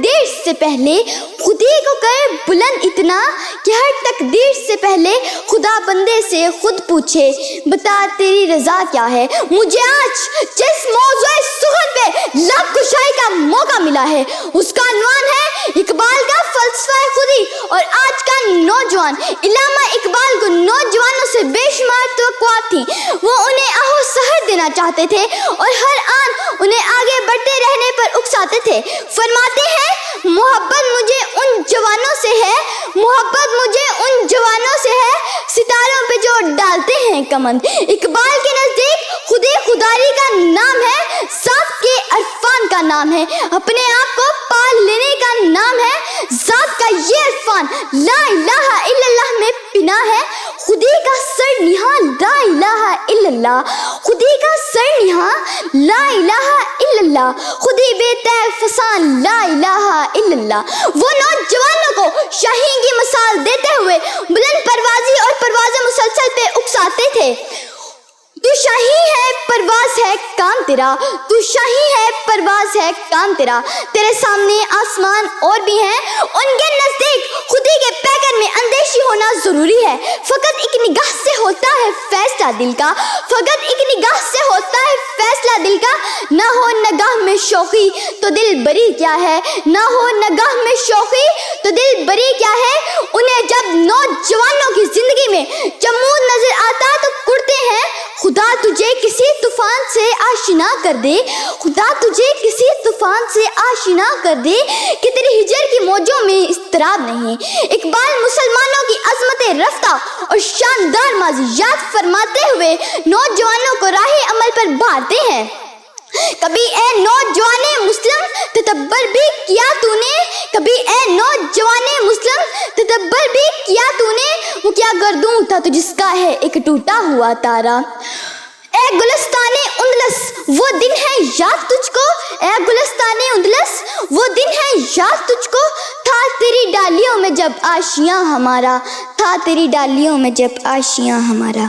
تقدیر سے پہلے خودی کو کرے بلند اتنا کہ ہر تقدیر سے پہلے خدا بندے سے خود پوچھے بتا تیری رضا کیا ہے۔ مجھے آج جس موضوع سخن پہ لب کشائی کا موقع ملا ہے اس کا عنوان ہے اقبال کا فلسفہ خودی۔ اور آج کا نوجوان، علامہ اقبال کو نوجوانوں سے بے شمار توقعات تھیں، وہ انہیں آہو سحر دینا چاہتے تھے اور ہر آن انہیں آگے بڑھتے رہنے پر اکساتے تھے۔ فرماتے ہیں محبت مجھے ان جوانوں سے ہے، محبت مجھے ان جوانوں سے ہے ستاروں پہ جو ڈالتے ہیں کمند۔ اقبال کے نزدیک خودی خداری کا نام ہے، ذات کے عرفان کا نام ہے، اپنے آپ کو پال لینے کا نام ہے۔ ذات کا یہ عرفان لا الہ الا اللہ میں پنا ہے، خودی کا سر نہاں لا الہ الا اللہ، خودی کا سر نہاں لا الہ الا اللہ، خودی بے تیغ فسان لا الہ الا اللہ۔ وہ نوجوانوں کو شاہین کی مثال دیتے ہوئے بلند پروازی اور پرواز مسلسل پہ اکساتے تھے۔ تو شاہی ہے پرواز ہے کام تیرا، تو شاہی ہے پرواز ہے کام تیرا، تیرے سامنے آسمان اور بھی ہیں، ان کے نزدیک خودی کے پیکر میں اندیشی ہونا ضروری ہے۔ فقط ایک نگاہ سے ہوتا ہے فیصلہ دل کا، فقط ایک نگاہ سے ہوتا ہے فیصلہ دل کا، نہ ہو نگاہ میں شوخی تو دل بری کیا ہے، نہ ہو نگاہ میں شوخی تو دل بری کیا ہے۔ انہیں جب نوجوانوں کی زندگی میں جمود نظر آتا تو کرتے ہیں خدا تجھے کسی طوفان سے آشنا کر دے، خدا تجھے کسی طوفان سے آشنا کر دے کہ تیری ہجر کی موجوں میں اضطراب نہیں۔ اقبال مسلمانوں کی عظمت رفتہ اور شاندار ماضی یاد فرماتے ہوئے نوجوانوں کو راہ عمل پر بھارتے ہیں۔ کبھی اے نوجوان مسلم تدبر بھی کیا تو نے، کبھی اے نوجوان مسلم تدبر بھی کیا تو نے، وہ کیا گردوں تھا تو جس کا ہے ایک ٹوٹا ہوا تارا۔ اے گلستان اندلس وہ دن ہے یاد تجھ کو، اے گلستان اندلس وہ دن ہے یاد تجھ کو، تھا تیری ڈالیوں میں جب آشیاں ہمارا، تھا تیری ڈالیوں میں جب آشیاں ہمارا۔